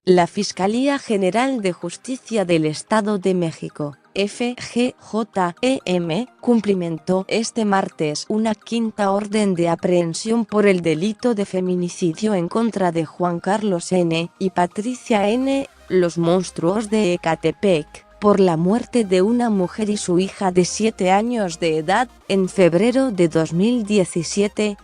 La Fiscalía General de Justicia del Estado de México, FGJEM, cumplimentó este martes una quinta orden de aprehensión por el delito de feminicidio en contra de Juan Carlos N. y Patricia N., los monstruos de Ecatepec, por la muerte de una mujer y su hija de 7 años de edad, en febrero de 2017.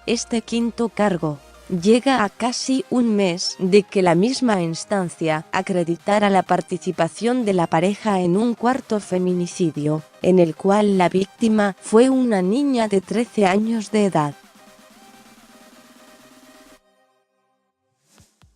Este quinto cargo llega a casi un mes de que la misma instancia acreditara la participación de la pareja en un cuarto feminicidio, en el cual la víctima fue una niña de 13 años de edad.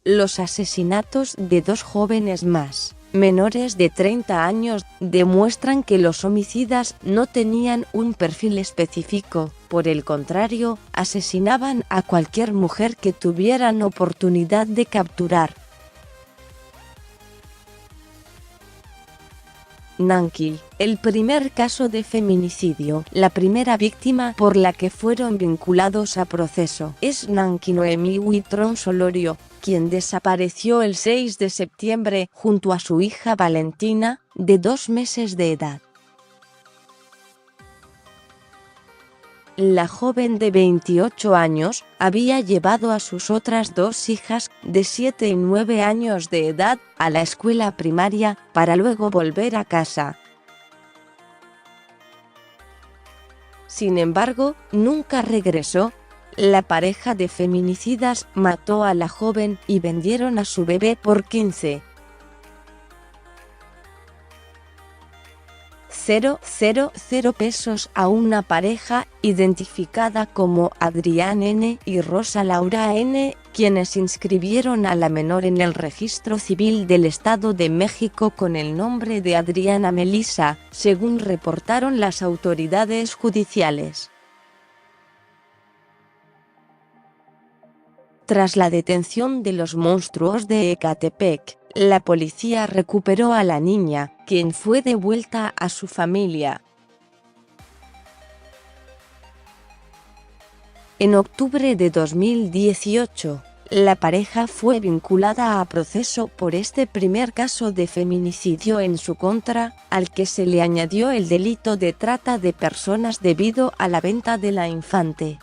Los asesinatos de 2 jóvenes más, menores de 30 años, demuestran que los homicidas no tenían un perfil específico. Por el contrario, asesinaban a cualquier mujer que tuvieran oportunidad de capturar. Nanquil, el primer caso de feminicidio. La primera víctima por la que fueron vinculados a proceso es Nanquil Noemí Huitrón Solorio, quien desapareció el 6 de septiembre junto a su hija Valentina, de 2 meses de edad. La joven de 28 años había llevado a sus otras 2 hijas, de 7 y 9 años de edad, a la escuela primaria, para luego volver a casa. Sin embargo, nunca regresó. La pareja de feminicidas mató a la joven y vendieron a su bebé por 15,000 pesos a una pareja identificada como Adrián N. y Rosa Laura N., quienes inscribieron a la menor en el registro civil del Estado de México con el nombre de Adriana Melissa, según reportaron las autoridades judiciales. Tras la detención de los monstruos de Ecatepec, la policía recuperó a la niña, quien fue devuelta a su familia. En octubre de 2018, la pareja fue vinculada a proceso por este primer caso de feminicidio en su contra, al que se le añadió el delito de trata de personas debido a la venta de la infante.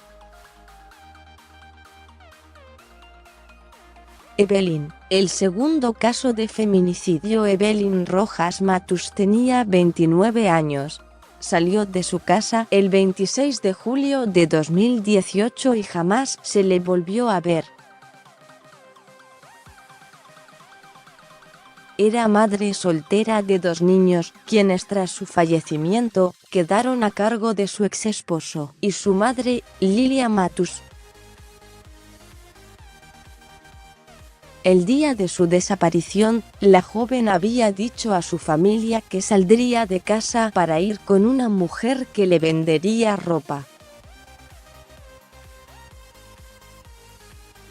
Evelyn, el segundo caso de feminicidio. Evelyn Rojas Matus tenía 29 años. Salió de su casa el 26 de julio de 2018 y jamás se le volvió a ver. Era madre soltera de 2 niños, quienes tras su fallecimiento, quedaron a cargo de su exesposo y su madre, Lilia Matus. El día de su desaparición, la joven había dicho a su familia que saldría de casa para ir con una mujer que le vendería ropa.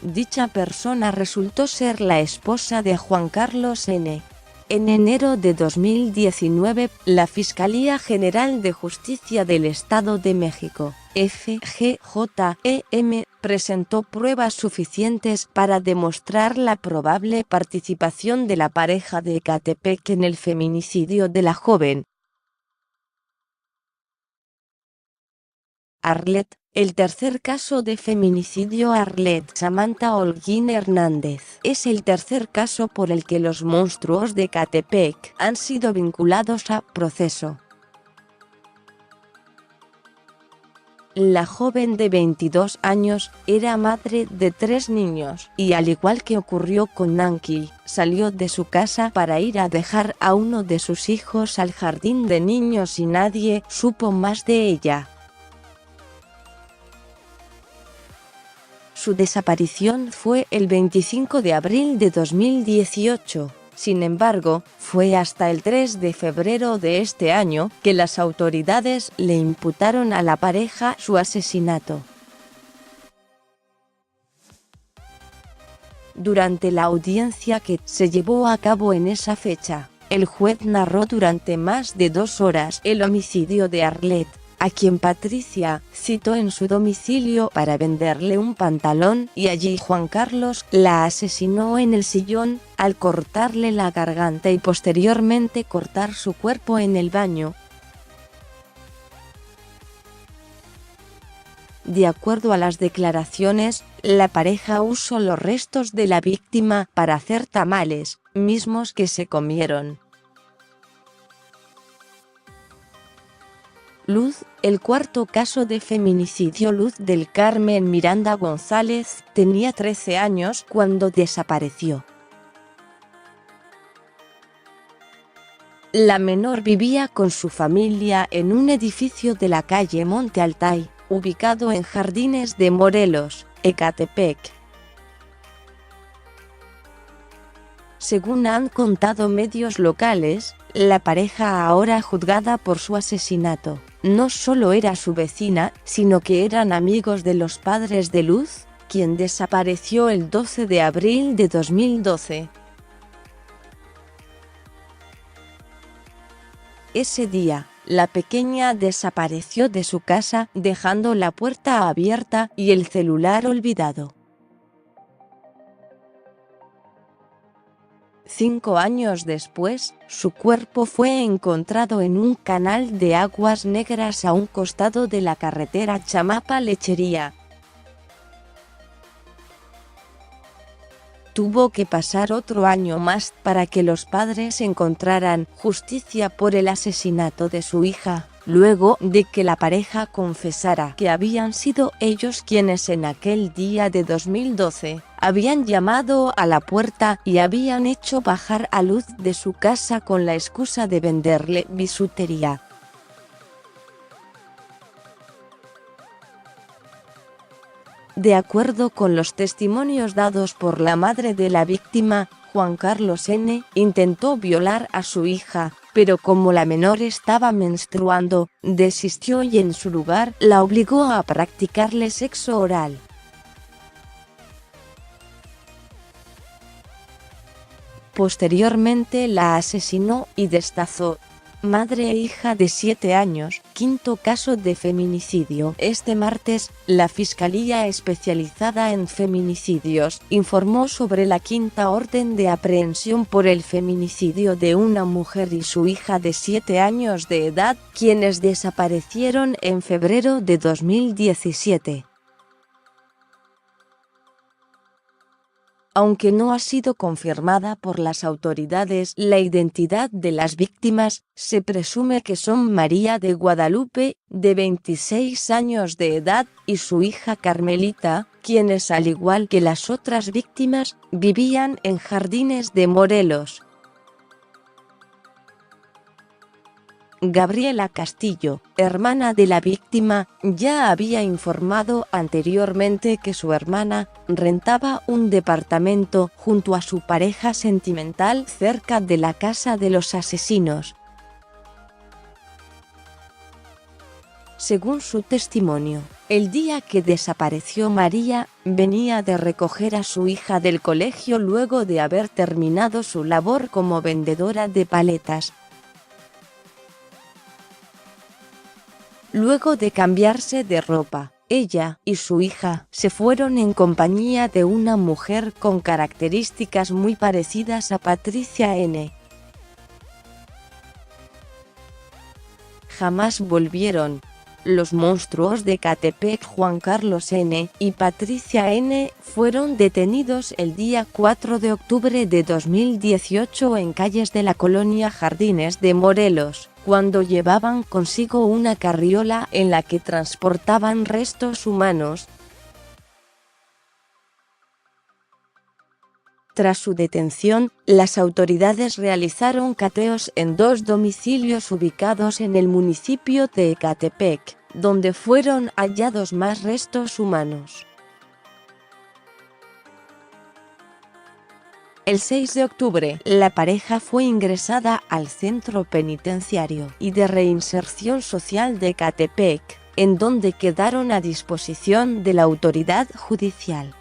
Dicha persona resultó ser la esposa de Juan Carlos N. En enero de 2019, la Fiscalía General de Justicia del Estado de México, FGJEM, presentó pruebas suficientes para demostrar la probable participación de la pareja de Ecatepec en el feminicidio de la joven. Arlet, el tercer caso de feminicidio. Arlet Samantha Holguín Hernández es el tercer caso por el que los monstruos de Ecatepec han sido vinculados a proceso. La joven de 22 años era madre de 3 niños y, al igual que ocurrió con Nanquil, salió de su casa para ir a dejar a uno de sus hijos al jardín de niños y nadie supo más de ella. Su desaparición fue el 25 de abril de 2018. Sin embargo, fue hasta el 3 de febrero de este año que las autoridades le imputaron a la pareja su asesinato. Durante la audiencia que se llevó a cabo en esa fecha, el juez narró durante más de 2 horas el homicidio de Arlet, a quien Patricia citó en su domicilio para venderle un pantalón, y allí Juan Carlos la asesinó en el sillón, al cortarle la garganta y posteriormente cortar su cuerpo en el baño. De acuerdo a las declaraciones, la pareja usó los restos de la víctima para hacer tamales, mismos que se comieron. Luz, el cuarto caso de feminicidio. Luz del Carmen Miranda González tenía 13 años cuando desapareció. La menor vivía con su familia en un edificio de la calle Monte Altay, ubicado en Jardines de Morelos, Ecatepec. Según han contado medios locales, la pareja, ahora juzgada por su asesinato, no solo era su vecina, sino que eran amigos de los padres de Luz, quien desapareció el 12 de abril de 2012. Ese día, la pequeña desapareció de su casa, dejando la puerta abierta y el celular olvidado. 5 años después, su cuerpo fue encontrado en un canal de aguas negras a un costado de la carretera Chamapa-Lechería. Tuvo que pasar otro año más para que los padres encontraran justicia por el asesinato de su hija, luego de que la pareja confesara que habían sido ellos quienes en aquel día de 2012 habían llamado a la puerta y habían hecho bajar a Luz de su casa con la excusa de venderle bisutería. De acuerdo con los testimonios dados por la madre de la víctima, Juan Carlos N. intentó violar a su hija, pero como la menor estaba menstruando, desistió y en su lugar la obligó a practicarle sexo oral. Posteriormente la asesinó y destazó. Madre e hija de 7 años, quinto caso de feminicidio. Este martes, la Fiscalía Especializada en Feminicidios informó sobre la quinta orden de aprehensión por el feminicidio de una mujer y su hija de 7 años de edad, quienes desaparecieron en febrero de 2017. Aunque no ha sido confirmada por las autoridades la identidad de las víctimas, se presume que son María de Guadalupe, de 26 años de edad, y su hija Carmelita, quienes al igual que las otras víctimas, vivían en Jardines de Morelos. Gabriela Castillo, hermana de la víctima, ya había informado anteriormente que su hermana rentaba un departamento junto a su pareja sentimental cerca de la casa de los asesinos. Según su testimonio, el día que desapareció María, venía de recoger a su hija del colegio luego de haber terminado su labor como vendedora de paletas. Luego de cambiarse de ropa, ella y su hija se fueron en compañía de una mujer con características muy parecidas a Patricia N. Jamás volvieron. Los monstruos de Ecatepec, Juan Carlos N. y Patricia N. fueron detenidos el día 4 de octubre de 2018 en calles de la colonia Jardines de Morelos, cuando llevaban consigo una carriola en la que transportaban restos humanos. Tras su detención, las autoridades realizaron cateos en 2 domicilios ubicados en el municipio de Ecatepec, donde fueron hallados más restos humanos. El 6 de octubre, la pareja fue ingresada al Centro Penitenciario y de Reinserción Social de Ecatepec, en donde quedaron a disposición de la autoridad judicial.